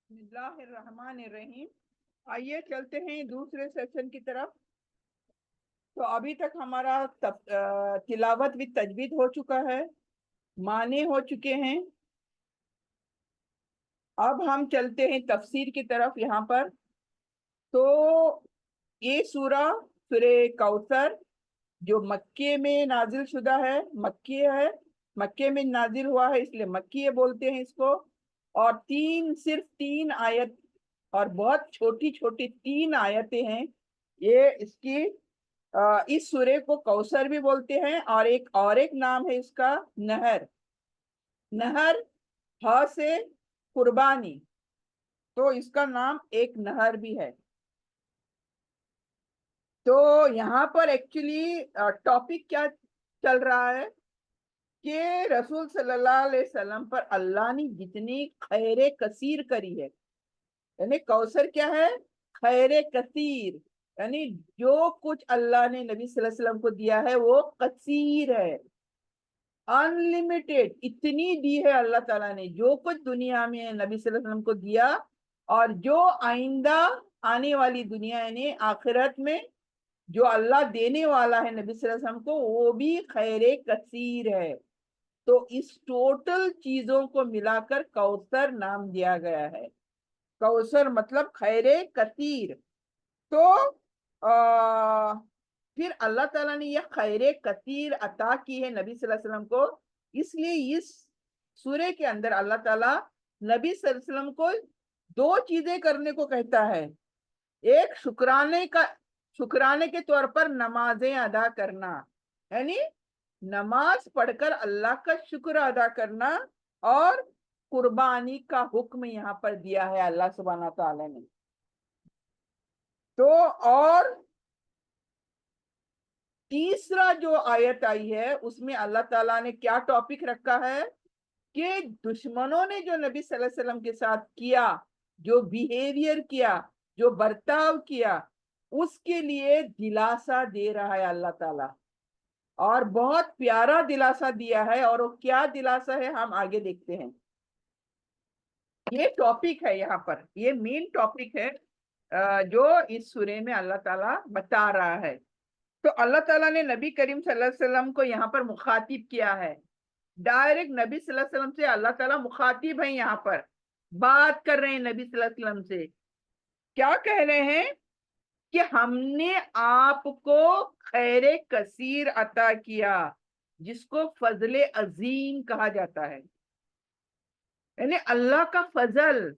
बिस्मिल्लाह रहमान रहीम। आइए चलते हैं दूसरे सेशन की तरफ। तो अभी तक हमारा तिलावत भी तजवीद हो चुका है, माने हो चुके हैं। अब हम चलते हैं तफसीर की तरफ यहाँ पर। तो ये सूरे कौसर जो मक्के में नाजिल शुदा है, मक्की है, मक्के में नाजिल हुआ है इसलिए मक्की बोलते हैं इसको। और सिर्फ तीन आयत और बहुत छोटी छोटी तीन आयतें हैं ये इसकी। इस सूरे को कौसर भी बोलते हैं और एक नाम है इसका नहर। नहर, ह से कुर्बानी, तो इसका नाम एक नहर भी है। तो यहाँ पर एक्चुअली टॉपिक क्या चल रहा है कि रसूल सल्लल्लाहु अलैहि वसल्लम पर अल्लाह ने जितनी खैर कसीर करी है, यानी कौसर क्या है, खैर कसीर, यानी जो कुछ अल्लाह ने नबी सल्लल्लाहु अलैहि वसल्लम को दिया है वो कसीर है, अनलिमिटेड। इतनी दी है अल्लाह ताला ने, जो कुछ दुनिया में नबी सल्लल्लाहु अलैहि वसल्लम को दिया और जो आइंदा आने वाली दुनिया यानी आखिरत में जो अल्लाह देने वाला है नबी सल्लल्लाहु अलैहि वसल्लम को, वो भी खैर कसीर है। तो इस टोटल चीजों को मिलाकर कौसर नाम दिया गया है। कौसर मतलब खैर कसीर। तो आ, फिर अल्लाह ताला ने यह खैर कसीर अता की है नबी सल्लल्लाहु अलैहि वसल्लम को, इसलिए इस सूरे के अंदर अल्लाह ताला नबी सल्लल्लाहु अलैहि वसल्लम को दो चीजें करने को कहता है। एक शुक्राने के तौर पर नमाजें अदा करना, यानी नमाज पढ़कर अल्लाह का शुक्र अदा करना, और कुर्बानी का हुक्म यहाँ पर दिया है अल्लाह सुब्हानहू तआला ने। तो और तीसरा जो आयत आई है उसमें अल्लाह ताला ने क्या टॉपिक रखा है कि दुश्मनों ने जो नबी सल्लल्लाहु अलैहि वसल्लम के साथ किया, जो बिहेवियर किया, जो बर्ताव किया, उसके लिए दिलासा दे रहा है अल्लाह ताला। और बहुत प्यारा दिलासा दिया है, और वो क्या दिलासा है हम आगे देखते हैं। ये टॉपिक है यहाँ पर, ये मेन टॉपिक है जो इस सूरे में अल्लाह ताला बता रहा है। तो अल्लाह ताला ने नबी करीम सल्लल्लाहु अलैहि वसल्लम को यहाँ पर मुखातिब किया है। डायरेक्ट नबी सल्लल्लाहु अलैहि वसल्लम से अल्लाह ताला मुखातिब है, यहाँ पर बात कर रहे हैं नबी सल्लल्लाहु अलैहि वसल्लम से। क्या कह रहे हैं कि हमने आपको खैर कसीर अता किया, जिसको फजले अजीम कहा जाता है, यानी अल्लाह का फजल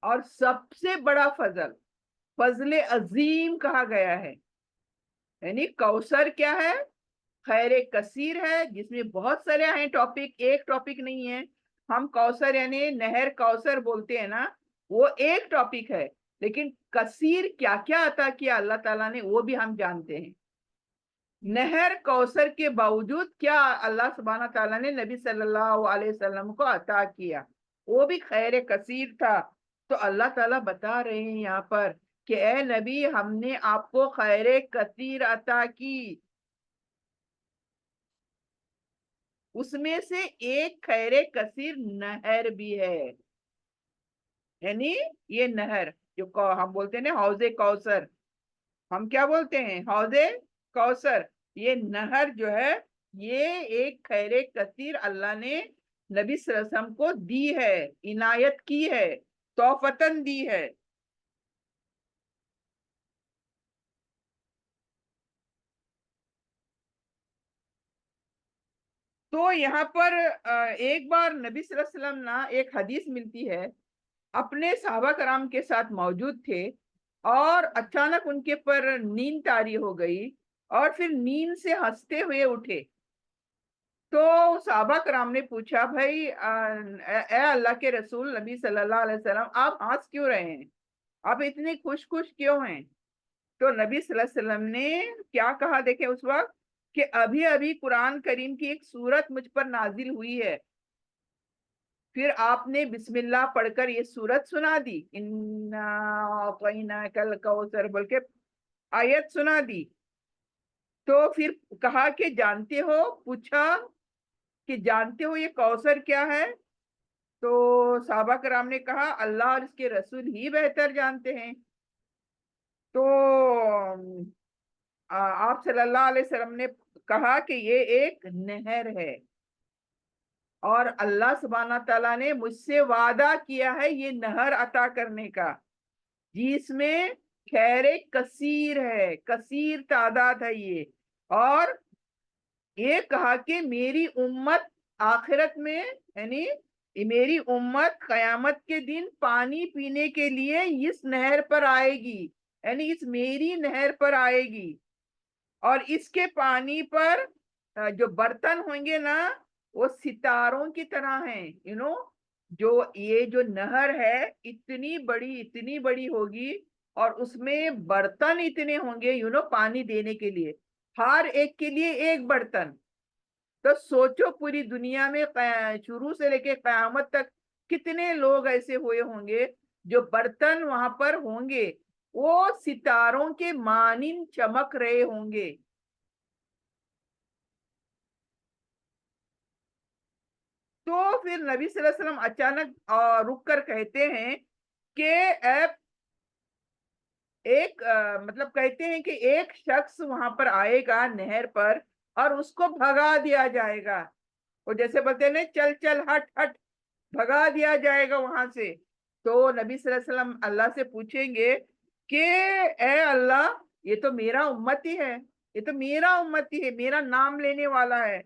और सबसे बड़ा फजल फजले अजीम कहा गया है। यानी कौसर क्या है, खैर कसीर है, जिसमें बहुत सारे हैं टॉपिक, एक टॉपिक नहीं है। हम कौसर यानी नहर कौसर बोलते हैं ना, वो एक टॉपिक है, लेकिन कसीर क्या क्या अता किया अल्लाह ताला ने वो भी हम जानते हैं। नहर कौसर के बावजूद क्या अल्लाह सुब्हानहू तआला ने नबी सल्लल्लाहु अलैहि वसल्लम को अता किया, वो भी खैर कसीर था। तो अल्लाह ताला बता रहे हैं यहाँ पर कि ए नबी, हमने आपको खैर कसीर अता की, उसमें से एक खैर कसीर नहर भी है। यानी ये नहर जो हम बोलते हैं ना हौजे कौसर, हम क्या बोलते हैं, हौजे कौसर, ये नहर जो है ये एक खैर कसीर अल्लाह ने नबी सल्लल्लाहु अलैहि वसल्लम को दी है, इनायत की है, तोहफतन दी है। तो यहाँ पर एक बार नबी सल्लल्लाहु अलैहि वसल्लम ना, एक हदीस मिलती है, अपने सहाबा कराम के साथ मौजूद थे और अचानक उनके पर नींद तारी हो गई और फिर नींद से हंसते हुए उठे। तो सहाबा कराम ने पूछा, भाई ए अल्लाह के रसूल नबी सल्लल्लाहु अलैहि वसल्लम, आप हंस क्यों रहे हैं, आप इतने खुश खुश क्यों हैं? तो नबी सल्लल्लाहु अलैहि वसल्लम ने क्या कहा, देखे उस वक्त, कि अभी अभी कुरान करीम की एक सूरत मुझ पर नाजिल हुई है, फिर आपने बिस्मिल्लाह पढ़कर ये सूरत सुना दी, इन्ना कल कौसर बोल के आयत सुना दी। तो फिर कहा कि जानते हो, पूछा कि जानते हो ये कौसर क्या है? تو साहबा کرام ने कहा अल्लाह और इसके रसूल ही बेहतर जानते हैं। तो आप सल्लल्लाहु अलैहि वसल्लम ने कहा कि ये एक नहर है और अल्लाह सुब्हाना ताला ने मुझसे वादा किया है ये नहर अता करने का, जिसमें खैर कसीर है, कसीर तादाद है ये। और ये कहा कि मेरी उम्मत आखिरत में, यानी मेरी उम्मत कयामत के दिन पानी पीने के लिए इस नहर पर आएगी, यानी इस मेरी नहर पर आएगी। और इसके पानी पर जो बर्तन होंगे ना वो सितारों की तरह हैं, जो ये जो नहर है इतनी बड़ी होगी और उसमें बर्तन इतने होंगे, पानी देने के लिए, हर एक के लिए एक बर्तन। तो सोचो पूरी दुनिया में शुरू से लेके कयामत तक कितने लोग ऐसे हुए होंगे जो बर्तन वहां पर होंगे, वो सितारों के मानिंद चमक रहे होंगे। तो फिर नबी सल्लल्लाहु अलैहि वसल्लम अचानक रुक कर कहते हैं कि मतलब कहते हैं कि एक शख्स वहां पर आएगा नहर पर और उसको भगा दिया जाएगा। वो जैसे बोलते हैं ना, चल चल हट हट, भगा दिया जाएगा वहां से। तो नबी सल्लल्लाहु अलैहि वसल्लम अल्लाह से पूछेंगे कि ए अल्लाह, ये तो मेरा उम्मती है, ये तो मेरा उम्मती है, मेरा नाम लेने वाला है।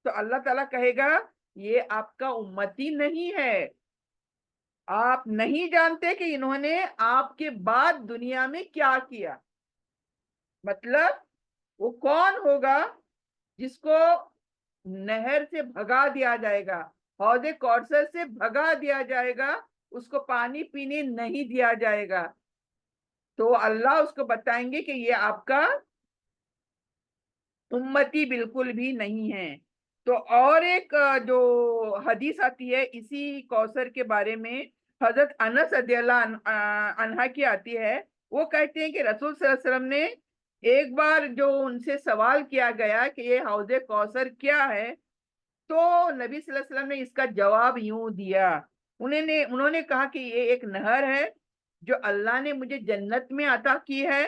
तो अल्लाह ताला कहेगा ये आपका उम्मती नहीं है, आप नहीं जानते कि इन्होंने आपके बाद दुनिया में क्या किया। मतलब वो कौन होगा जिसको नहर से भगा दिया जाएगा, हौदे कौसर से भगा दिया जाएगा, उसको पानी पीने नहीं दिया जाएगा। तो अल्लाह उसको बताएंगे कि ये आपका उम्मती बिल्कुल भी नहीं है। तो और एक जो हदीस आती है इसी कौसर के बारे में, हजरत अनस रदियल्लाहु अन्हा की आती है। वो कहते हैं कि रसूल सल्लल्लाहु अलैहि वसल्लम ने एक बार जो उनसे सवाल किया गया कि ये हौज़े कौसर क्या है, तो नबी सल्लल्लाहु अलैहि वसल्लम ने इसका जवाब यूं दिया। उन्होंने कहा कि ये एक नहर है जो अल्लाह ने मुझे जन्नत में अता की है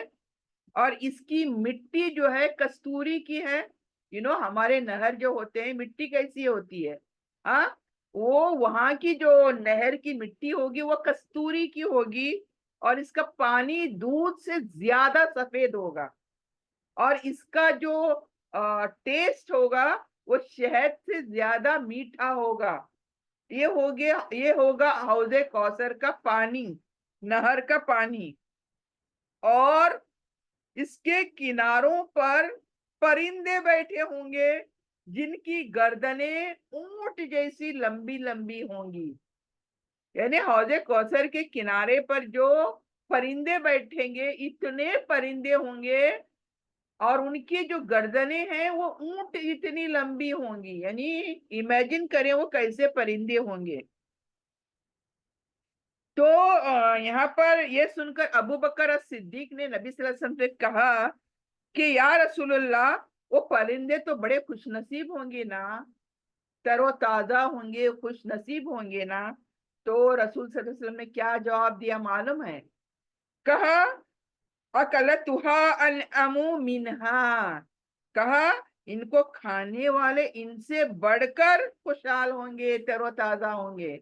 और इसकी मिट्टी जो है कस्तूरी की है। हमारे नहर जो होते हैं मिट्टी कैसी होती है, हाँ, वो वहां की जो नहर की मिट्टी होगी वो कस्तूरी की होगी और इसका पानी दूध से ज्यादा सफेद होगा और इसका जो टेस्ट होगा वो शहद से ज्यादा मीठा होगा। ये होगा हौजे कौसर का पानी, नहर का पानी। और इसके किनारों पर परिंदे बैठे होंगे जिनकी गर्दनें ऊंट जैसी लंबी लंबी होंगी। यानी हौजे कौसर के किनारे पर जो परिंदे बैठेंगे, इतने परिंदे होंगे और उनकी जो गर्दनें हैं वो ऊंट इतनी लंबी होंगी। यानी इमेजिन करें वो कैसे परिंदे होंगे। तो यहाँ पर ये सुनकर अबू बकर सिद्दीक ने नबी सल्लल्लाहु अलैहि वसल्लम से कहा कि या रसूलुल्लाह, वो परिंदे तो बड़े खुशनसीब होंगे ना, तरोताजा होंगे, खुश नसीब होंगे ना। तो रसूल सल्लल्लाहु अलैहि वसल्लम ने क्या जवाब दिया मालूम है? कहा अकलतुहा अनअमु मिनहा, कहा इनको खाने वाले इनसे बढ़कर खुशहाल होंगे, तरोताजा होंगे।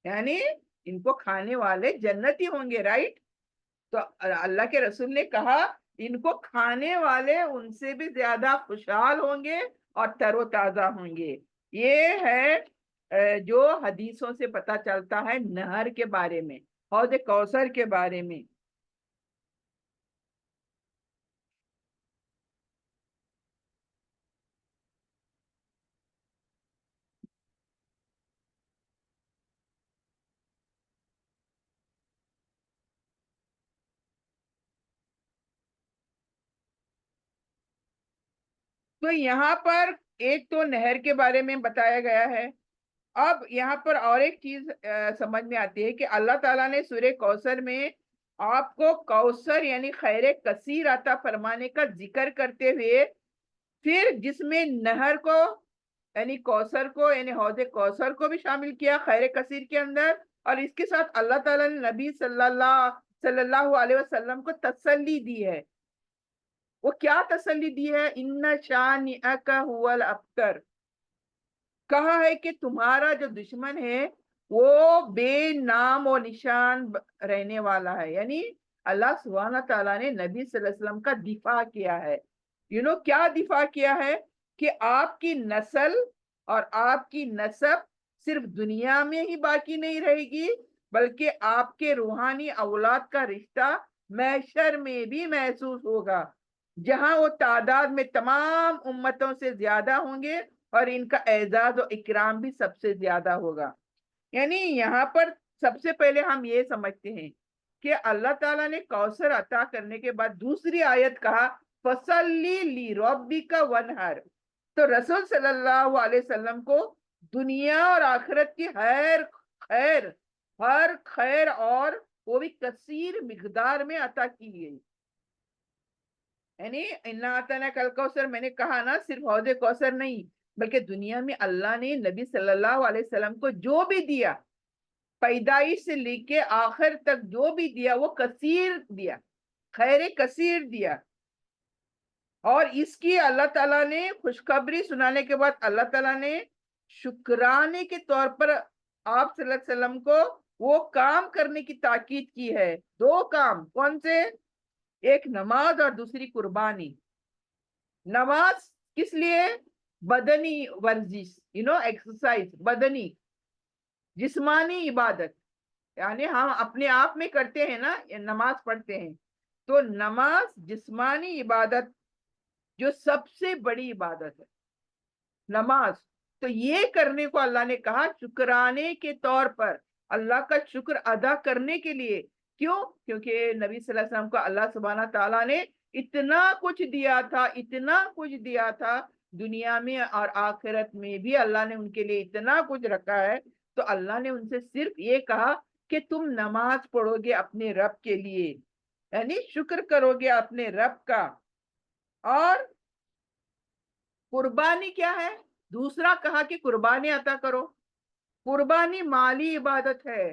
यानी इनको खाने वाले जन्नती होंगे, राइट। तो अल्लाह के रसूल ने कहा इनको खाने वाले उनसे भी ज्यादा खुशहाल होंगे और तरोताजा होंगे। ये है जो हदीसों से पता चलता है नहर के बारे में, हौज कौसर के बारे में। तो यहाँ पर एक तो नहर के बारे में बताया गया है। अब यहाँ पर और एक चीज समझ में आती है कि अल्लाह ताला ने सूरह कौसर में आपको कौसर यानी खैर कसीर अता फरमाने का जिक्र करते हुए फिर जिसमें नहर को यानी कौसर को, यानी हौज़े कौसर को भी शामिल किया खैर कसीर के अंदर, और इसके साथ अल्लाह ताला ने नबी सल्लल्लाहु अलैहि वसल्लम को तसल्ली दी है। वो क्या तसल्ली दी है? इन्ना शानिअक हुवल अब्तर। कहा है कि तुम्हारा जो दुश्मन है वो बेनाम और निशान रहने वाला है। यानी अल्लाह सुब्हाना ताला ने नबी सल्लल्लाहु अलैहि वसल्लम का दिफा किया है। क्या दिफा किया है? कि आपकी नस्ल और आपकी नस्ब सिर्फ दुनिया में ही बाकी नहीं रहेगी, बल्कि आपके रूहानी औलाद का रिश्ता महशर में भी महसूस होगा, जहां वो तादाद में तमाम उम्मतों से ज्यादा होंगे और इनका एजाज और इकराम भी सबसे ज्यादा होगा। यानी यहाँ पर सबसे पहले हम ये समझते हैं कि अल्लाह ताला ने कौसर अता करने के बाद दूसरी आयत कहा फसल्ली ली रब्बिका वनहर। तो रसूल सल्लल्लाहु अलैहि वसल्लम को दुनिया और आखिरत की हर खैर और वो भी कसीर मिकदार में अता की गई। यानी इन्ना आताना कल कौसर, मैंने कहा ना, सिर्फ हौज़े कौसर नहीं, बल्कि दुनिया में अल्लाह ने नबी सल्लल्लाहु अलैहि वसल्लम को जो भी दिया, पैदाइश से लेके आखिर तक जो भी दिया, वो कसीर दिया, खैर कसीर दिया। और इसकी अल्लाह ताला ने खुशखबरी सुनाने के बाद अल्लाह ताला ने शुक्राने के तौर पर आप सल्लल्लाहु अलैहि वसल्लम को वो काम करने की ताकीद की है। दो काम, कौन से? एक नमाज और दूसरी कुर्बानी। नमाज किस लिए? बदनी वर्जिश, एक्सरसाइज, बदनी जिस्मानी इबादत। यानी हम अपने आप में करते हैं ना, नमाज पढ़ते हैं, तो नमाज जिस्मानी इबादत जो सबसे बड़ी इबादत है नमाज। तो ये करने को अल्लाह ने कहा शुक्राने के तौर पर, अल्लाह का शुक्र अदा करने के लिए। क्यों? क्योंकि नबी सल्लल्लाहु अलैहि वसल्लम को अल्लाह सुब्हाना ताला ने इतना कुछ दिया था, इतना कुछ दिया था, दुनिया में और आखिरत में भी अल्लाह ने उनके लिए इतना कुछ रखा है। तो अल्लाह ने उनसे सिर्फ ये कहा कि तुम नमाज पढ़ोगे अपने रब के लिए, यानी शुक्र करोगे अपने रब का। और कुर्बानी क्या है? दूसरा कहा कि कुर्बानी अता करो। कुर्बानी माली इबादत है,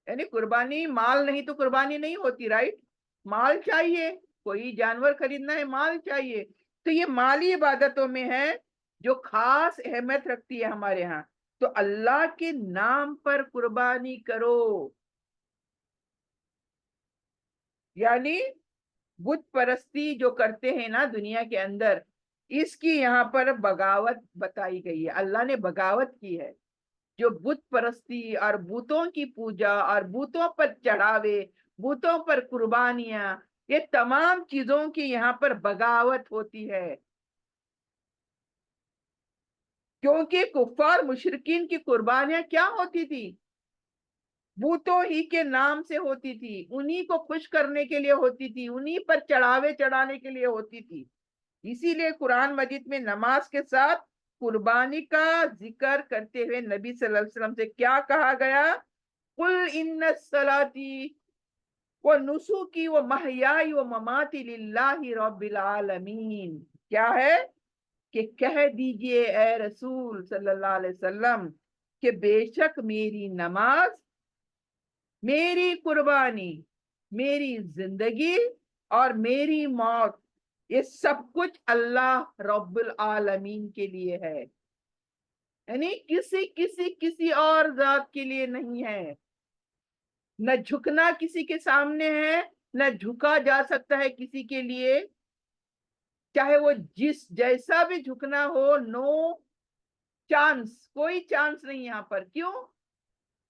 यानी कुर्बानी, माल नहीं तो कुर्बानी नहीं होती, राइट? माल चाहिए, कोई जानवर खरीदना है, माल चाहिए। तो ये माली इबादतों में है जो खास अहमियत रखती है हमारे यहाँ। तो अल्लाह के नाम पर कुर्बानी करो, यानी बुत परस्ती जो करते हैं ना दुनिया के अंदर, इसकी यहाँ पर बगावत बताई गई है। अल्लाह ने बगावत की है। जो बुत परस्ती और बूतों की पूजा और बूतों पर चढ़ावे, बूतों पर कुर्बानियां, ये तमाम चीजों की यहाँ पर बगावत होती है। क्योंकि कुफार मुशरिकीन की कुर्बानियां क्या होती थी? बूतों ही के नाम से होती थी, उन्हीं को खुश करने के लिए होती थी, उन्हीं पर चढ़ावे चढ़ाने के लिए होती थी। इसीलिए कुरान मजीद में नमाज के साथ कुर्बानी का जिक्र करते हुए नबी सल्लल्लाहु अलैहि वसल्लम से क्या कहा गया? कुल इन्ना सलाती व नुसुकी व महयाई व ममाती लिल्लाहि रब्बिल आलमीन। क्या है? कि कह दीजिए ए रसूल सल्लल्लाहु अलैहि वसल्लम कि बेशक मेरी नमाज, मेरी कुर्बानी, मेरी जिंदगी और मेरी मौत, ये सब कुछ अल्लाह रब्बुल आलमीन के लिए है, यानी किसी और जात के लिए नहीं है। न झुकना किसी के सामने है, न झुका जा सकता है किसी के लिए, चाहे वो जिस जैसा भी झुकना हो, नो चांस, कोई चांस नहीं यहाँ पर। क्यों?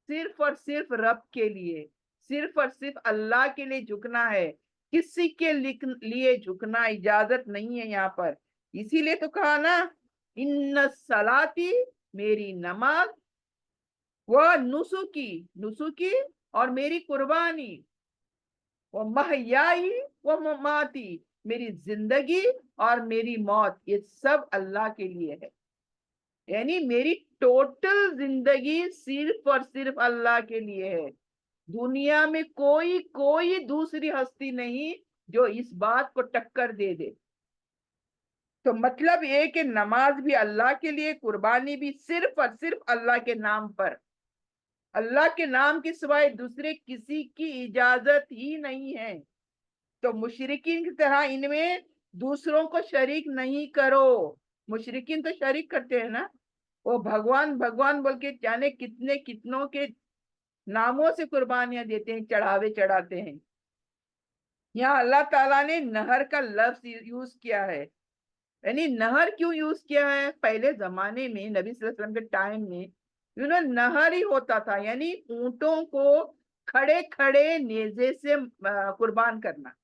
सिर्फ और सिर्फ रब के लिए, सिर्फ और सिर्फ अल्लाह के लिए झुकना है, किसी के लिए झुकना इजाजत नहीं है यहाँ पर। इसीलिए तो कहा ना, इन्न सलाती, मेरी नमाज, वह नुसुकी, नुसुकी और मेरी कुर्बानी, वो महयाई वो ममाती, मेरी जिंदगी और मेरी मौत, ये सब अल्लाह के लिए है। यानी मेरी टोटल जिंदगी सिर्फ और सिर्फ अल्लाह के लिए है। दुनिया में कोई कोई दूसरी हस्ती नहीं जो इस बात को टक्कर दे दे। तो मतलब ये कि नमाज भी अल्लाह के लिए, कुर्बानी भी सिर्फ और सिर्फ अल्लाह के नाम पर, अल्लाह के नाम के सिवाय दूसरे किसी की इजाजत ही नहीं है। तो मुशरिकीन की तरह इनमें दूसरों को शरीक नहीं करो। मुशरिकीन तो शरीक करते हैं ना, वो भगवान भगवान बोल के जाने कितने कितनों के नामों से कुर्बानियां देते हैं, चढ़ावे चढ़ाते हैं। यहाँ अल्लाह ताला ने नहर का लफ्ज यूज किया है। यानी नहर क्यों यूज किया है? पहले जमाने में नबी सल्लल्लाहु अलैहि वसल्लम के टाइम में नहर ही होता था, यानी ऊंटों को खड़े खड़े नेजे से कुर्बान करना।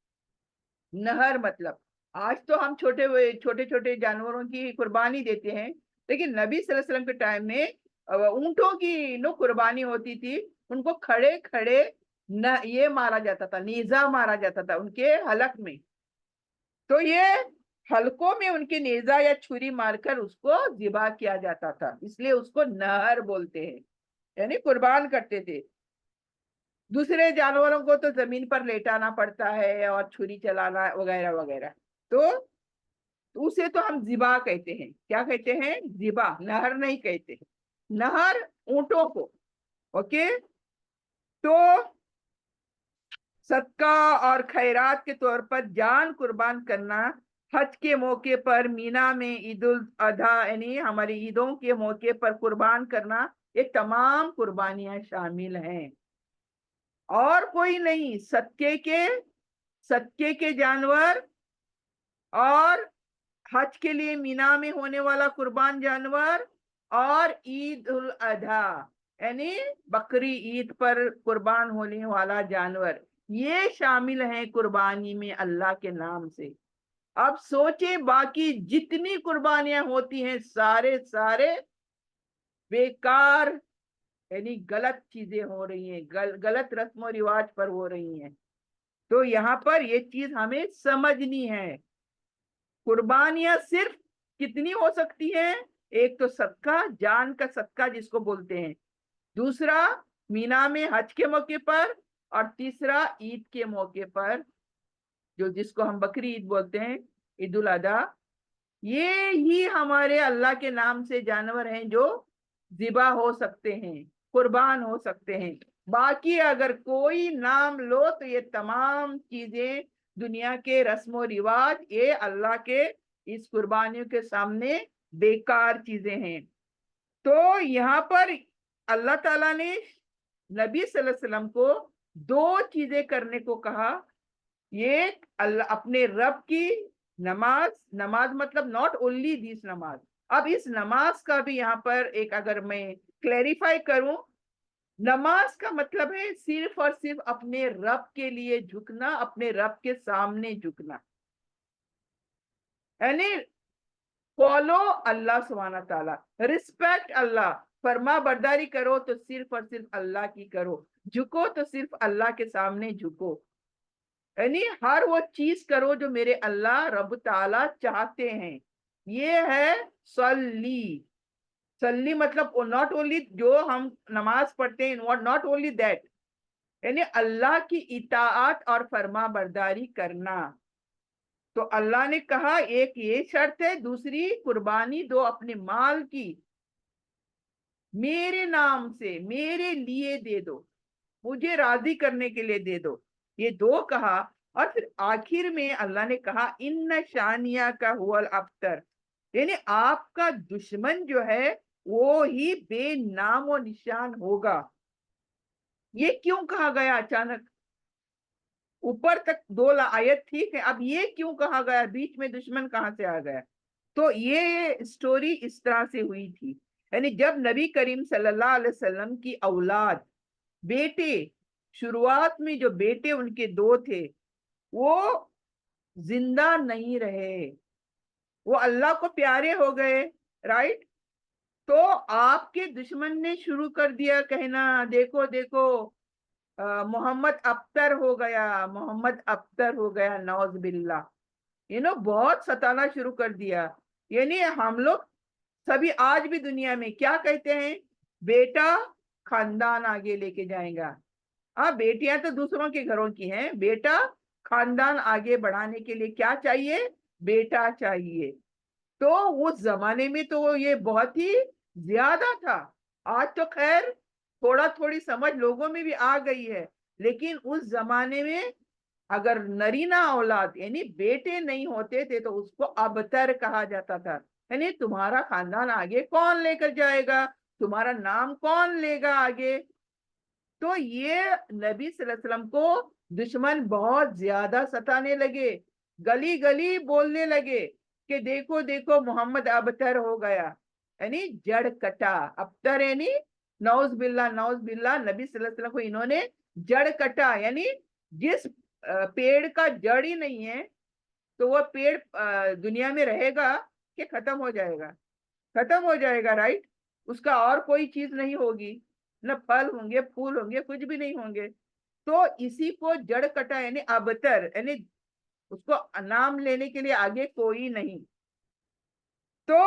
नहर मतलब आज तो हम छोटे छोटे छोटे जानवरों की कुर्बानी देते हैं, लेकिन नबी सल्लल्लाहु अलैहि वसल्लम के टाइम में ऊंटों की कुर्बानी होती थी। उनको खड़े खड़े न ये मारा जाता था, नेजा मारा जाता था उनके हलक में। तो ये हलकों में उनके नेजा या छुरी मारकर उसको जिबा किया जाता था, इसलिए उसको नहर बोलते हैं, यानी कुर्बान करते थे। दूसरे जानवरों को तो जमीन पर लेटाना पड़ता है और छुरी चलाना वगैरह वगैरह। तो उसे तो हम जिबा कहते हैं। क्या कहते हैं? जिबा, नहर नहीं कहते। नहर ऊंटों को। ओके। तो सदका और खैरात के तौर पर जान कुर्बान करना, हज के मौके पर मीना में ईद उल अधा यानी हमारी ईदों के मौके पर कुर्बान करना, ये तमाम कुर्बानियां शामिल हैं। और कोई नहीं, सदके के जानवर और हज के लिए मीना में होने वाला कुर्बान जानवर और ईद उल अधा यानी बकरी ईद पर कुर्बान होने वाला जानवर, ये शामिल हैं कुर्बानी में अल्लाह के नाम से। अब सोचे बाकी जितनी कुर्बानियां होती हैं सारे सारे बेकार, यानी गलत चीजें हो रही हैं, गलत रस्म रिवाज पर हो रही हैं। तो यहाँ पर ये चीज हमें समझनी है। कुर्बानियां सिर्फ कितनी हो सकती हैं? एक तो सदका, जान का सदका जिसको बोलते हैं, दूसरा मीना में हज के मौके पर, और तीसरा ईद के मौके पर, जो जिसको हम बकरी ईद बोलते हैं, ईद उल अधा। ये ही हमारे अल्लाह के नाम से जानवर हैं जो जिबा हो सकते हैं, कुर्बान हो सकते हैं। बाकी अगर कोई नाम लो तो ये तमाम चीजें दुनिया के रस्म रिवाज, ये अल्लाह के इस कुर्बानियों के सामने बेकार चीजें हैं। तो यहाँ पर अल्लाह ताला ने नबी सल्लल्लाहु अलैहि वसल्लम को दो चीजें करने को कहा। ये अल्लाह अपने रब की नमाज, नमाज मतलब नॉट ओनली दिस नमाज। अब इस नमाज का भी यहाँ पर एक अगर मैं क्लैरिफाई करूं, नमाज का मतलब है सिर्फ और सिर्फ अपने रब के लिए झुकना, अपने रब के सामने झुकना, यानी फॉलो अल्लाह सुब्हानहू ताला, रिस्पेक्ट अल्लाह, फर्मा बरदारी करो तो सिर्फ और सिर्फ अल्लाह की करो, झुको तो सिर्फ अल्लाह के सामने झुको, यानी हर वो चीज करो जो मेरे अल्लाह रब ताला चाहते हैं। ये है सल्ली। सल्ली मतलब नॉट ओनली जो हम नमाज पढ़ते हैं, नॉट ओनली दैट, यानी अल्लाह की इताअत और फर्मा बरदारी करना। तो अल्लाह ने कहा एक ये शर्त है, दूसरी कुर्बानी दो अपने माल की, मेरे नाम से, मेरे लिए दे दो, मुझे राजी करने के लिए दे दो, ये दो कहा। और फिर आखिर में अल्लाह ने कहा इन्न शानिया का हुवल अब्तर, यानी आपका दुश्मन जो है वो ही बेनाम व निशान होगा। ये क्यों कहा गया अचानक? ऊपर तक दो आयत ठीक है, अब ये क्यों कहा गया? बीच में दुश्मन कहाँ से आ गया? तो ये स्टोरी इस तरह से हुई थी, यानी जब नबी करीम सल्लल्लाहु अलैहि वसल्लम की औलाद, बेटे, शुरुआत में जो बेटे उनके दो थे वो जिंदा नहीं रहे, वो अल्लाह को प्यारे हो गए, राइट? तो आपके दुश्मन ने शुरू कर दिया कहना देखो देखो मोहम्मद अख्तर हो गया, मोहम्मद अख्तर हो गया, नौज बिल्ला, बहुत सताना शुरू कर दिया। यानी हम लोग सभी आज भी दुनिया में क्या कहते हैं? बेटा खानदान आगे लेके जाएगा। हाँ, बेटियां तो दूसरों के घरों की हैं, बेटा खानदान आगे बढ़ाने के लिए क्या चाहिए? बेटा चाहिए। تو उस जमाने में तो ये बहुत ही ज्यादा था। आज तो खैर थोड़ा थोड़ी समझ लोगों में भी आ गई है, लेकिन उस जमाने में अगर नरीना औलाद यानी बेटे नहीं होते थे तो उसको अबतर कहा जाता था। यानी तुम्हारा खानदान आगे कौन लेकर जाएगा, तुम्हारा नाम कौन लेगा आगे। तो ये नबी सल्लल्लाहु अलैहि वसल्लम को दुश्मन बहुत ज्यादा सताने लगे, गली गली बोलने लगे कि देखो देखो मोहम्मद अबतर हो गया, यानी जड़ कटा। अबतर यानी नौज बिल्ला, नौज बिल्ला, नबी सल्लल्लाहु अलैहि वसल्लम को इन्होंने जड़ कटा। यानी जिस पेड़ का जड़ ही नहीं है तो वो पेड़ दुनिया में रहेगा कि खत्म हो जाएगा? खत्म हो जाएगा, राइट। उसका और कोई चीज नहीं होगी, न फल होंगे, फूल होंगे, कुछ भी नहीं होंगे। तो इसी को जड़ कटा यानी अबतर, यानी उसको नाम लेने के लिए आगे कोई नहीं। तो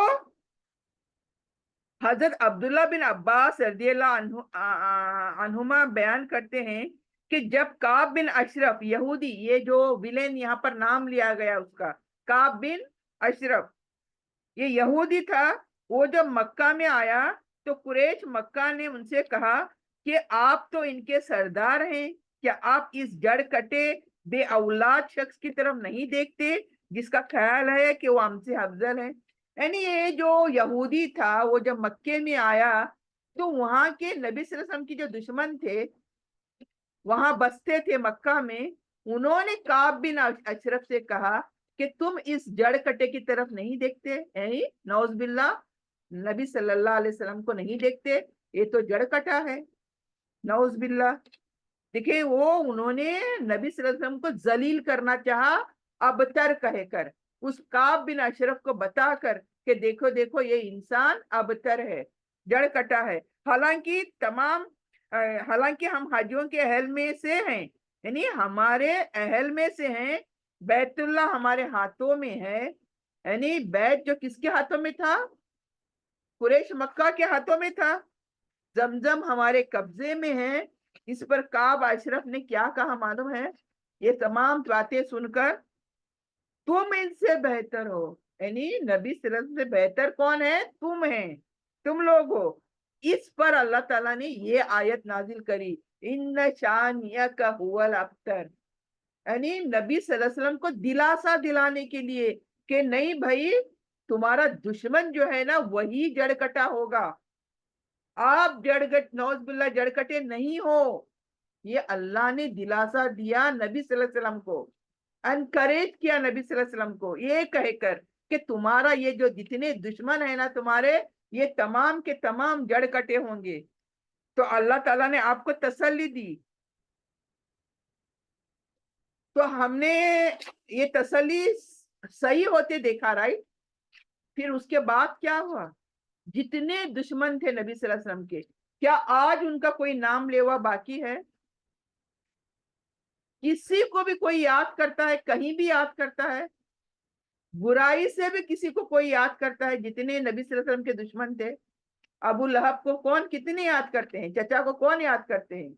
हजरत अब्दुल्ला बिन अब्बास रदियल्लाहु अन्हुमा बयान करते हैं कि जब काब बिन अशरफ यहूदी, ये जो विलेन यहाँ पर नाम लिया गया उसका, काब बिन अशरफ, ये यहूदी था। वो जब मक्का में आया तो कुरैश मक्का ने उनसे कहा कि आप तो इनके सरदार हैं, क्या आप इस जड़ कटे बे औलाद शख्स की तरफ नहीं देखते जिसका ख्याल है कि वो हमसे अफजल है? यानी ये जो यहूदी था वो जब मक्के में आया तो वहां के नबी सल्लल्लाहु अलैहि वसल्लम की जो दुश्मन थे, वहां बसते थे मक्का में, उन्होंने काब बिन अशरफ से कहा कि तुम इस जड़ कटे की तरफ नहीं देखते, यानी नौज बिल्ला नबी सल्लल्लाहु अलैहि वसल्लम को नहीं देखते, ये तो जड़ कटा है, नौज बिल्ला। देखिए वो उन्होंने नबी सल्लल्लाहु अलैहि वसल्लम को जलील करना चाहा, अबतर कहकर, उस काब बिन अशरफ को बताकर कि देखो देखो ये इंसान अबतर है, जड़ कटा है। हालांकि तमाम हालांकि हम हाजियों के अहल में से हैं, यानी हमारे अहल में से हैं, बैतुल्ला हमारे हाथों में है। यानी बैत जो किसके हाथों में था? कुरैश मक्का के हाथों में था। जमजम हमारे कब्जे में है। इस पर काब अशरफ ने क्या कहा मालूम है? ये तमाम बातें सुनकर, तुम इनसे बेहतर हो, यानी नबी सल्लल्लाहु अलैहि वसल्लम से बेहतर कौन है? तुम है, तुम लोग हो। इस पर अल्लाह ताला ने ये आयत नाजिल करी, इन्न शानियक हुवल अब्तर, यानी नबी सल्लल्लाहु अलैहि वसल्लम को दिलासा दिलाने के लिए कि नहीं भाई, तुम्हारा दुश्मन जो है ना वही जड़कटा होगा, आप जड़गट नौज बिल्ला जड़कटे नहीं हो। ये अल्लाह ने दिलासा दिया नबी सल्लल्लाहु अलैहि वसल्लम को, अनकरेज किया नबी सल्लल्लाहु अलैहि वसल्लम को ये कहकर कि तुम्हारा ये जो जितने दुश्मन है ना तुम्हारे, ये तमाम के तमाम जड़ कटे होंगे। तो अल्लाह ताला ने आपको तसल्ली दी। तो हमने ये तसल्ली सही होते देखा, राइट। फिर उसके बाद क्या हुआ? जितने दुश्मन थे नबी सल्लल्लाहु अलैहि वसल्लम के, क्या आज उनका कोई नाम लेवा बाकी है? किसी को भी कोई याद करता है? कहीं भी याद करता है? बुराई से भी किसी को कोई याद करता है? जितने नबी सल्लल्लाहु अलैहि वसल्लम के दुश्मन थे, अबू लहब को कौन कितने याद करते हैं, चचा को कौन याद करते हैं?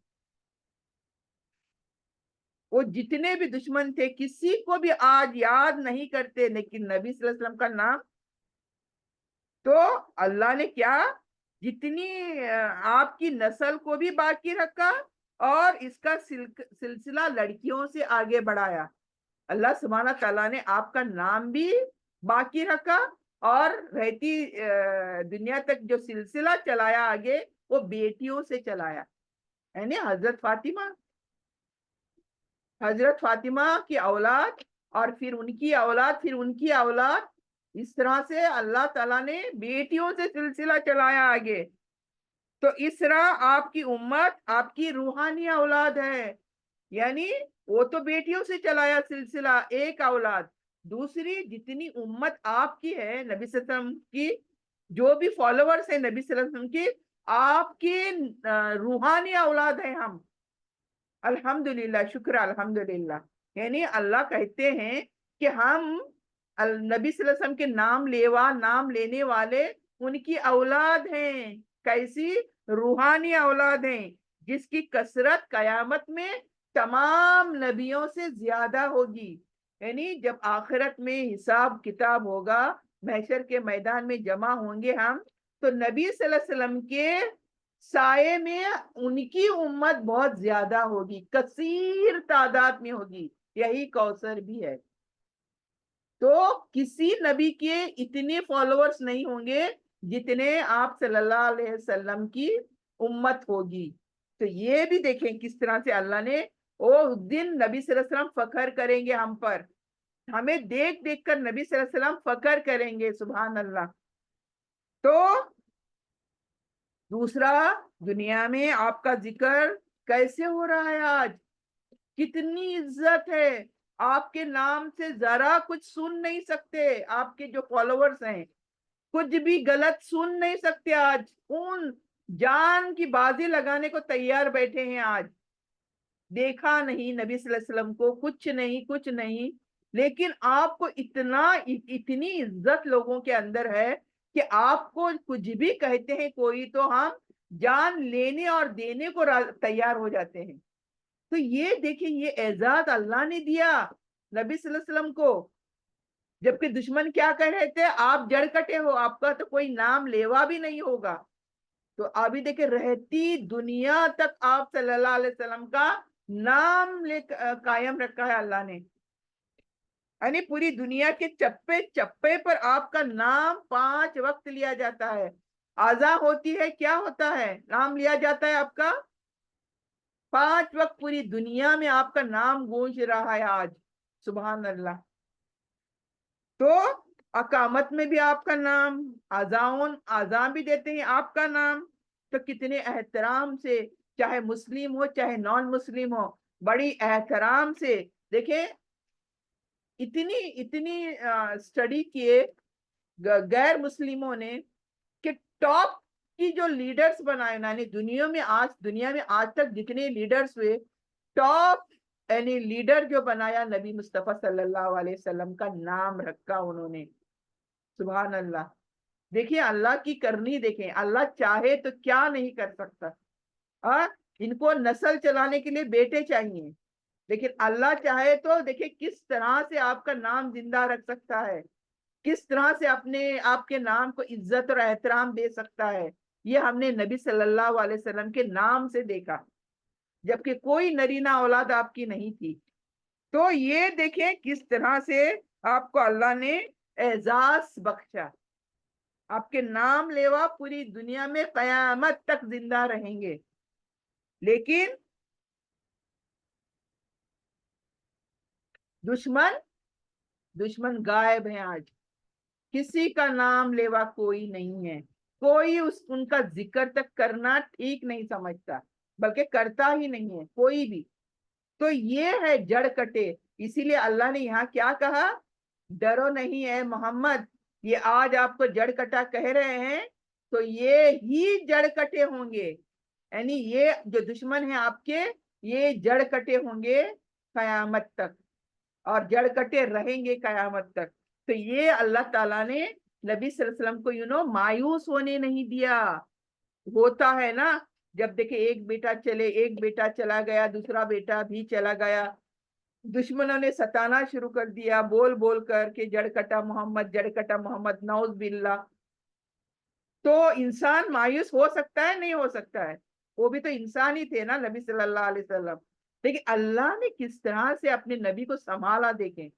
वो जितने भी दुश्मन थे किसी को भी आज याद नहीं करते, लेकिन नबी सल्लल्लाहु अलैहि वसल्लम का नाम तो अल्लाह ने क्या, जितनी आपकी नस्ल को भी बाकी रखा और इसका सिलसिला लड़कियों से आगे बढ़ाया। अल्लाह सुब्हाना ताला ने आपका नाम भी बाकी रखा और रहती दुनिया तक जो सिलसिला चलाया आगे, वो बेटियों से चलाया। यानी हजरत फातिमा की औलाद और फिर उनकी औलाद, फिर उनकी औलाद, इस तरह से अल्लाह ताला ने बेटियों से सिलसिला चलाया आगे। तो इस तरह आपकी उम्मत आपकी रूहानी औलाद है, यानी वो तो बेटियों से चलाया सिलसिला एक औलाद। दूसरी जितनी उम्मत आपकी है नबी सल्लल्लाहु अलैहि वसल्लम की, जो भी फॉलोअर्स है नबी सल्लल्लाहु अलैहि वसल्लम की, आपकी रूहानी औलाद है हम। अल्हम्दुलिल्लाह, शुक्र अल्हम्दुलिल्लाह। यानी अल्लाह कहते हैं कि हम नबी सल्लल्लाहु अलैहि वसल्लम के नाम लेवा, नाम लेने वाले उनकी औलाद हैं। कैसी? रूहानी औलाद हैं, जिसकी कसरत कयामत में तमाम नबियों से ज्यादा होगी। यानी जब आखिरत में हिसाब किताब होगा, محشर के मैदान में जमा होंगे हम, तो नबी सल्लल्लाहु अलैहि वसल्लम के साये में उनकी उम्मत बहुत ज्यादा होगी, कसीर तादाद में होगी। यही कौसर भी है। तो किसी नबी के इतने फॉलोअर्स नहीं होंगे जितने आप सल्लल्लाहु अलैहि वसल्लम की उम्मत होगी। तो ये भी देखें किस तरह से अल्लाह ने, उस दिन नबी सल्लल्लाहु अलैहि वसल्लम फख्र करेंगे हम पर, हमें देख देख कर नबी सल्लल्लाहु अलैहि वसल्लम फख्र करेंगे, सुभान अल्लाह। तो दूसरा, दुनिया में आपका जिक्र कैसे हो रहा है आज, कितनी इज्जत है, आपके नाम से जरा कुछ सुन नहीं सकते, आपके जो फॉलोअर्स हैं कुछ भी गलत सुन नहीं सकते। आज उन जान की बाजी लगाने को तैयार बैठे हैं। आज देखा नहीं नबी सल्लल्लाहु अलैहि वसल्लम को, कुछ नहीं कुछ नहीं, लेकिन आपको इतनी इज्जत लोगों के अंदर है कि आपको कुछ भी कहते हैं कोई, तो हम जान लेने और देने को तैयार हो जाते हैं। तो ये देखिए, ये एजाज अल्लाह ने दिया नबी सल्लल्लाहु अलैहि वसल्लम को, जबकि दुश्मन क्या कह रहे थे, आप जड़ कटे हो, आपका तो कोई नाम लेवा भी नहीं होगा। तो अभी देखिए, रहती दुनिया तक आप सल्लल्लाहु अलैहि वसल्लम का नाम ले कायम रखा है अल्लाह ने, यानी पूरी दुनिया के चप्पे चप्पे पर आपका नाम 5 वक्त लिया जाता है। आजा होती है, क्या होता है, नाम लिया जाता है आपका 5 वक्त, पूरी दुनिया में आपका नाम गूंज रहा है आज, सुभान अल्लाह। तो अकामत में भी आपका नाम, आजान भी देते हैं आपका नाम। तो कितने एहतराम से, चाहे मुस्लिम हो चाहे नॉन मुस्लिम हो, बड़ी एहतराम से देखें, इतनी इतनी स्टडी किए गैर मुस्लिमों ने कि टॉप की जो लीडर्स बनाए, यानी दुनिया में आज तक जितने लीडर्स हुए, टॉप यानी लीडर जो बनाया, नबी मुस्तफा सल्लल्लाहु अलैहि वसल्लम का नाम रखा उन्होंने, सुभान अल्लाह। देखिए अल्लाह की करनी, देखें अल्लाह चाहे तो क्या नहीं कर सकता। इनको नस्ल चलाने के लिए बेटे चाहिए, लेकिन अल्लाह चाहे तो देखिए किस तरह से आपका नाम जिंदा रख सकता है, किस तरह से अपने आपके नाम को इज्जत और एहतराम दे सकता है। ये हमने नबी सल्लल्लाहु अलैहि वसल्लम के नाम से देखा, जबकि कोई नरीना औलाद आपकी नहीं थी। तो ये देखें किस तरह से आपको अल्लाह ने एजाज बख्शा, आपके नाम लेवा पूरी दुनिया में कयामत तक जिंदा रहेंगे। लेकिन दुश्मन गायब है आज, किसी का नाम लेवा कोई नहीं है, कोई उनका जिक्र तक करना ठीक नहीं समझता, बल्कि करता ही नहीं है कोई भी। तो ये है जड़ कटे। इसीलिए अल्लाह ने यहाँ क्या कहा, डरो नहीं है मोहम्मद, ये आज आपको जड़ कटा कह रहे हैं, तो ये ही जड़ कटे होंगे, यानी ये जो दुश्मन है आपके, ये जड़ कटे होंगे कयामत तक, और जड़ कटे रहेंगे कयामत तक। तो ये अल्लाह ताला ने नबी सल्लल्लाहु अलैहि वसल्लम को मायूस होने नहीं दिया। होता है ना, जब देखे एक बेटा चला गया, दूसरा बेटा भी चला गया, दुश्मनों ने सताना शुरू कर दिया, बोल बोल कर के जड़ कटा मोहम्मद, जड़ कटा मोहम्मद, नौज बिल्ला। तो इंसान मायूस हो सकता है, नहीं हो सकता है, वो भी तो इंसान ही थे ना नबी सल्लल्लाहु अलैहि वसल्लम। लेकिन अल्लाह ने किस तरह से अपने नबी को संभाला, देखें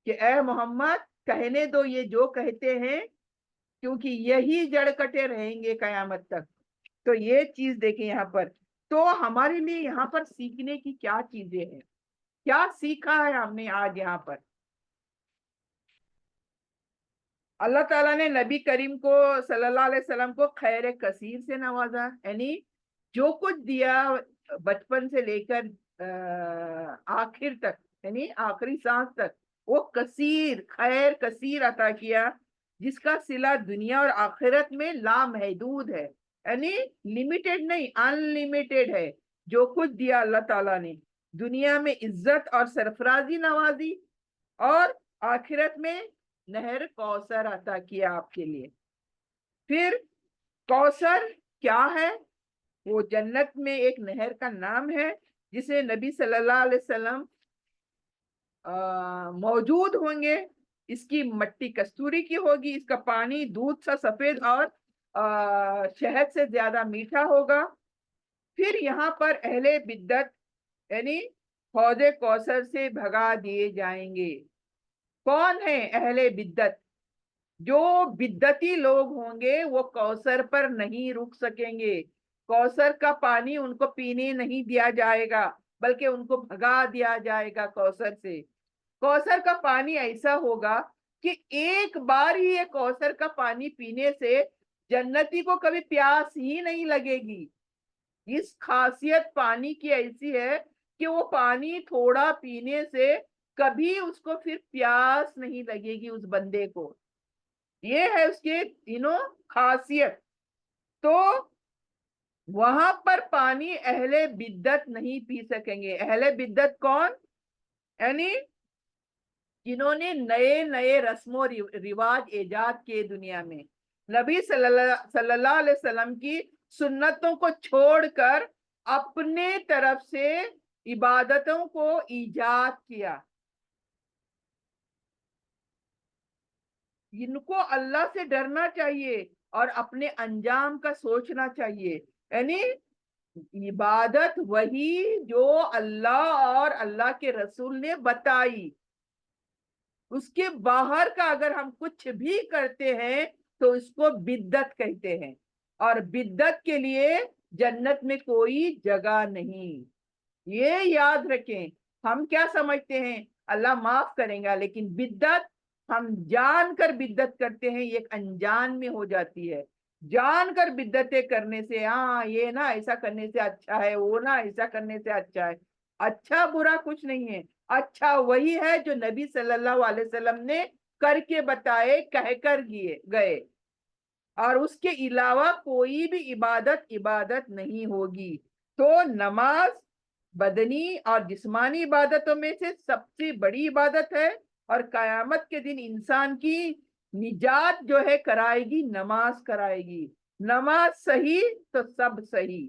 कि ए मोहम्मद कहने दो ये जो कहते हैं, क्योंकि यही जड़ कटे रहेंगे कयामत तक। तो ये चीज देखें यहाँ पर। तो हमारे लिए यहाँ पर सीखने की क्या चीजें हैं, क्या सीखा है हमने आज यहाँ पर। अल्लाह ताला ने नबी करीम को सल्लल्लाहु अलैहि वसल्लम को खैर कसीर से नवाजा, यानी जो कुछ दिया बचपन से लेकर आखिर तक, यानी आखिरी सांस तक, वो कसीर खैर कसीर अता किया, जिसका सिला दुनिया और आखिरत में लामहदूद है, यानी लिमिटेड नहीं, अनलिमिटेड है। जो कुछ दिया अल्लाह ताला ने, दुनिया में इज्जत और सरफराजी नवाजी, और आखिरत में नहर कौसर अता किया आपके लिए। फिर कौसर क्या है, वो जन्नत में एक नहर का नाम है, जिसे नबी सल्लल्लाहु अलैहि वसल्लम मौजूद होंगे, اس کی مٹی کستوری کی ہوگی، اس کا پانی دودھ سا سفید اور شہد سے زیادہ میٹھا ہوگا۔ پھر یہاں پر اہل بدت یعنی حوض کوثر سے بھگا دیے جائیں گے۔ کون ہے اہل بدت؟ جو بدتی لوگ ہوں گے وہ کوثر پر نہیں رک سکیں گے، کوثر کا پانی ان کو پینے نہیں دیا جائے گا، بلکہ ان کو بھگا دیا جائے گا کوثر سے۔ کوثر کا پانی ایسا ہوگا کہ ایک بار ہی یہ کوثر کا پانی پینے سے جنتی کو کبھی پیاس ہی نہیں لگے گی۔ اس خاصیت پانی کی ایسی ہے کہ وہ پانی تھوڑا پینے سے کبھی اس کو پھر پیاس نہیں لگے گی اس بندے کو۔ یہ ہے اس کے خاصیت۔ تو وہاں پر پانی اہل بدت نہیں پی سکیں گے۔ اہل بدت کون؟ یعنی جنہوں نے نئے نئے رسم و رواج ایجاد کیے دنیا میں، نبی صلی اللہ علیہ وسلم کی سنتوں کو چھوڑ کر اپنے طرف سے عبادتوں کو ایجاد کیا۔ ان کو اللہ سے ڈرنا چاہیے اور اپنے انجام کا سوچنا چاہیے۔ یعنی عبادت وہی جو اللہ اور اللہ کے رسول نے بتائی، اس کے باہر کا اگر ہم کچھ بھی کرتے ہیں تو اس کو بدعت کہتے ہیں، اور بدعت کے لیے جنت میں کوئی جگہ نہیں۔ یہ یاد رکھیں۔ ہم کیا سمجھتے ہیں اللہ معاف کریں گا، لیکن بدعت ہم جان کر بدعت کرتے ہیں، یہ ایک انجان میں ہو جاتی ہے۔ جان کر بدعتیں کرنے سے ہاں یہ نا ایسا کرنے سے اچھا ہے، وہ نا ایسا کرنے سے اچھا ہے، اچھا برا کچھ نہیں ہے۔ اچھا وہی ہے جو نبی صلی اللہ علیہ وسلم نے کر کے بتائے، کہہ کر گئے، اور اس کے علاوہ کوئی بھی عبادت نہیں ہوگی۔ تو نماز بدنی اور جسمانی عبادتوں میں سے سب سے بڑی عبادت ہے، اور قیامت کے دن انسان کی نجات جو ہے کرائے گی نماز کرائے گی۔ نماز صحیح تو سب صحیح۔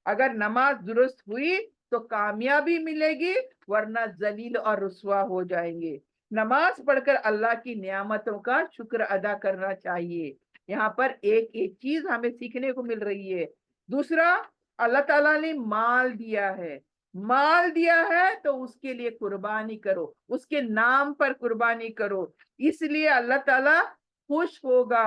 اگر نماز درست ہوئی تو کامیابی ملے گی، ورنہ ذلیل اور رسوا ہو جائیں گے۔ نماز پڑھ کر اللہ کی نعمتوں کا شکر ادا کرنا چاہیے۔ یہاں پر ایک چیز ہمیں سیکھنے کو مل رہی ہے۔ دوسرا، اللہ تعالیٰ نے مال دیا ہے، مال دیا ہے تو اس کے لیے قربانی کرو، اس کے نام پر قربانی کرو، اس لیے اللہ تعالیٰ خوش ہوگا۔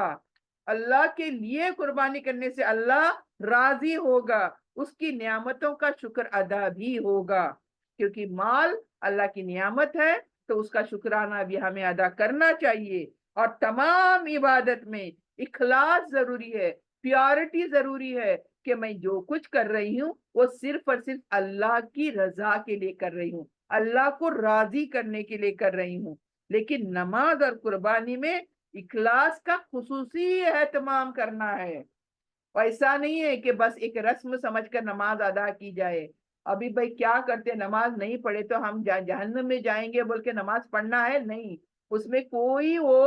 اللہ کے لیے قربانی کرنے سے اللہ راضی ہوگا، اس کی نعمتوں کا شکر ادا بھی ہوگا، کیونکہ مال اللہ کی نعمت ہے تو اس کا شکرانہ بھی ہمیں ادا کرنا چاہیے۔ اور تمام عبادت میں اخلاص ضروری ہے، پیورٹی ضروری ہے، کہ میں جو کچھ کر رہی ہوں وہ صرف اور صرف اللہ کی رضا کے لیے کر رہی ہوں، اللہ کو راضی کرنے کے لیے کر رہی ہوں۔ لیکن نماز اور قربانی میں اخلاص کا خصوصی اہتمام کرنا ہے۔ ایسا نہیں ہے کہ بس ایک رسم سمجھ کر نماز ادا کی جائے۔ ابھی بھائی کیا کرتے، نماز نہیں پڑھے تو ہم جہنم میں جائیں گے بول کے نماز پڑھنا ہے؟ نہیں، اس میں کوئی وہ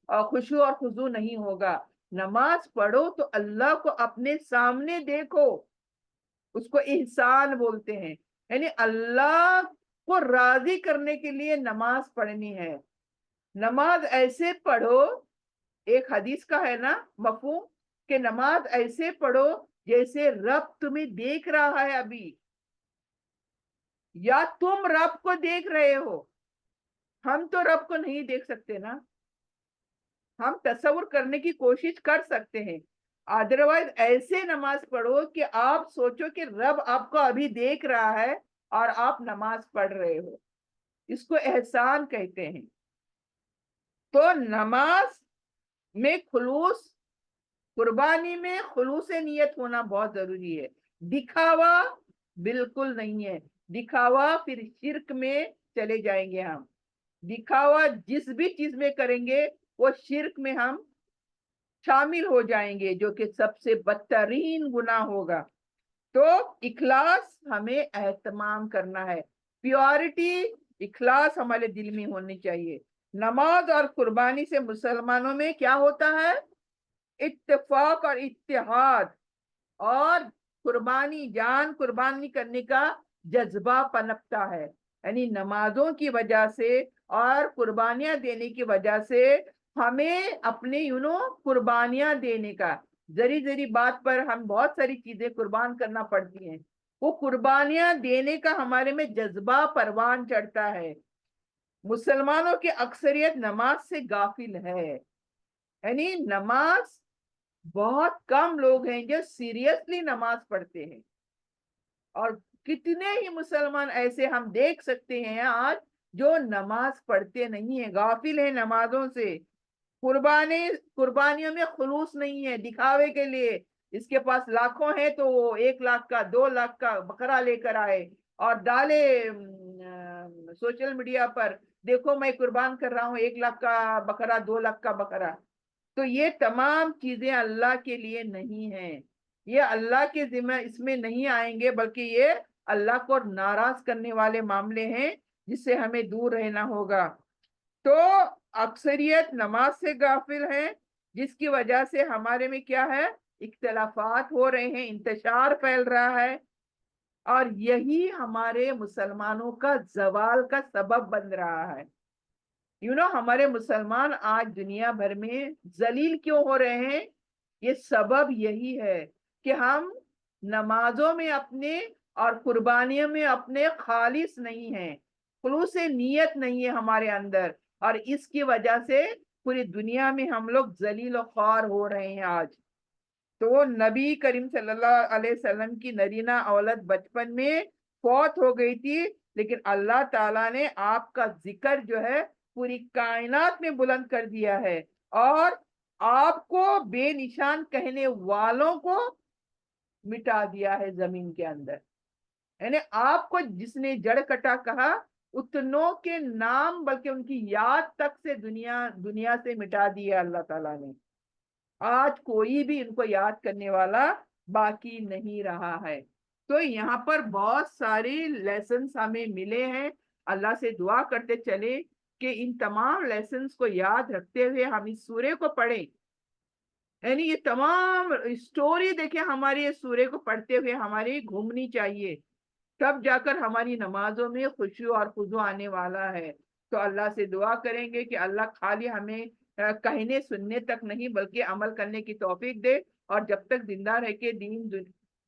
خشوع اور خضوع نہیں ہوگا۔ نماز پڑھو تو اللہ کو اپنے سامنے دیکھو، اس کو احسان بولتے ہیں، یعنی اللہ کو راضی کرنے کے لیے نماز پڑھنی ہے۔ نماز ایسے پڑھو، ایک حدیث کا ہے نا مفہوم، کہ نماز ایسے پڑھو جیسے رب تمہیں دیکھ رہا ہے ابھی، یا تم رب کو دیکھ رہے ہو۔ ہم تو رب کو نہیں دیکھ سکتے نا، ہم تصور کرنے کی کوشش کر سکتے ہیں، ادروائز ایسے نماز پڑھو کہ آپ سوچو کہ رب آپ کو ابھی دیکھ رہا ہے اور آپ نماز پڑھ رہے ہو، اس کو احسان کہتے ہیں۔ تو نماز میں خلوص، قربانی میں خلوص نیت ہونا بہت ضروری ہے۔ دکھاوا بالکل نہیں ہے، دکھاوا پھر شرک میں چلے جائیں گے ہم۔ دکھاوا جس بھی چیز میں کریں گے وہ شرک میں ہم شامل ہو جائیں گے، جو کہ سب سے بدترین گناہ ہوگا۔ تو اخلاص ہمیں اہتمام کرنا ہے، پیورٹی، اخلاص ہمارے دل میں ہونی چاہیے۔ نماز اور قربانی سے مسلمانوں میں کیا ہوتا ہے؟ اتفاق اور اتحاد، اور قربانی، جان قربانی کرنے کا جذبہ پنپتا ہے۔ یعنی نمازوں کی وجہ سے اور قربانیاں دینے کی وجہ سے ہمیں اپنے قربانیاں دینے کا ذری بات پر ہم بہت ساری چیزیں قربان کرنا پڑتی ہیں، وہ قربانیاں دینے کا ہمارے میں جذبہ پروان چڑھتا ہے۔ مسلمانوں کی اکثریت نماز سے غافل ہے، یعنی نماز بہت کم لوگ ہیں جو سیریسلی نماز پڑھتے ہیں، اور کتنے ہی مسلمان ایسے ہم دیکھ سکتے ہیں آج جو نماز پڑھتے نہیں ہیں، غافل ہیں نمازوں سے۔ قربانیوں میں خلوص نہیں ہے، دکھاوے کے لیے اس کے پاس لاکھوں ہے تو وہ 1 لاکھ کا 2 لاکھ کا بکرا لے کر آئے اور ڈالے سوشل میڈیا پر، دیکھو میں قربان کر رہا ہوں 1 لاکھ کا بکرا، 2 لاکھ کا بکرا۔ تو یہ تمام چیزیں اللہ کے لیے نہیں ہیں، یہ اللہ کے ذمہ اس میں نہیں آئیں گے، بلکہ یہ اللہ کو ناراض کرنے والے معاملے ہیں جس سے ہمیں دور رہنا ہوگا۔ تو اکثریت نماز سے غافل ہے، جس کی وجہ سے ہمارے میں کیا ہے، اختلافات ہو رہے ہیں، انتشار پھیل رہا ہے، اور یہی ہمارے مسلمانوں کا زوال کا سبب بن رہا ہے۔ ہمارے مسلمان آج دنیا بھر میں ذلیل کیوں ہو رہے ہیں؟ یہ سبب یہی ہے کہ ہم نمازوں میں اپنے اور قربانیوں میں اپنے خالص نہیں ہیں، خلوص نیت نہیں ہے ہمارے اندر، اور اس کی وجہ سے پوری دنیا میں ہم لوگ ذلیل و خوار ہو رہے ہیں آج۔ تو نبی کریم صلی اللہ علیہ وسلم کی نرینہ اولاد بچپن میں فوت ہو گئی تھی، لیکن اللہ تعالیٰ نے آپ کا ذکر جو ہے پوری کائنات میں بلند کر دیا ہے، اور آپ کو بے نشان کہنے والوں کو مٹا دیا ہے زمین کے اندر، یعنی آپ کو جس نے جڑ کٹا کہا، اتنوں کے نام بلکہ ان کی یاد تک سے دنیا سے مٹا دیا اللہ تعالیٰ نے۔ آج کوئی بھی ان کو یاد کرنے والا باقی نہیں رہا ہے۔ تو یہاں پر بہت ساری لیسنز ہمیں ملے ہیں، اللہ سے دعا کرتے چلے کہ ان تمام لیسنز کو یاد رکھتے ہوئے ہم اس سورے کو پڑھیں، یعنی یہ تمام اسٹوری دیکھیں ہماری اس سورے کو پڑھتے ہوئے ہماری گھومنی چاہیے، تب جا کر ہماری نمازوں میں خشوع اور خضوع آنے والا ہے۔ تو اللہ سے دعا کریں گے کہ اللہ خالی ہمیں کہنے سننے تک نہیں بلکہ عمل کرنے کی توفیق دے، اور جب تک زندہ رہ کے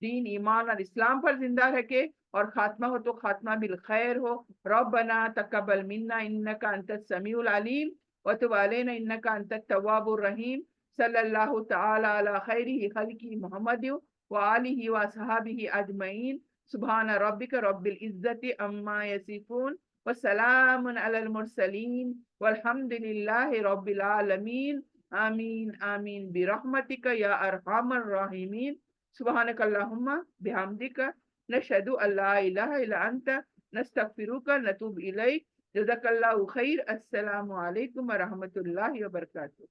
دین ایمان اور اسلام پر زندہ رہ کے، اور خاتمہ ہو تو خاتمہ بالخیر ہو۔ ربنا تقبل منا انک انت السمیع العلیم وتب علینا انک انت التواب الرحیم۔ صلی اللہ تعالی علی خیرہ خلقہ محمد وآلہ وصحابہ اجمعین۔ سبحان ربک رب العزت عما یصفون وسلام علی المرسلین والحمد للہ رب العالمین۔ آمین آمین برحمتک یا ارحم الراحمین۔ سبحانک اللہم بحمدک نشہد ان لا الہ الا انت نستغفرک نتوب الیک۔ جزاک اللہ خیر۔ السلام علیکم ورحمۃ اللہ وبرکاتہ۔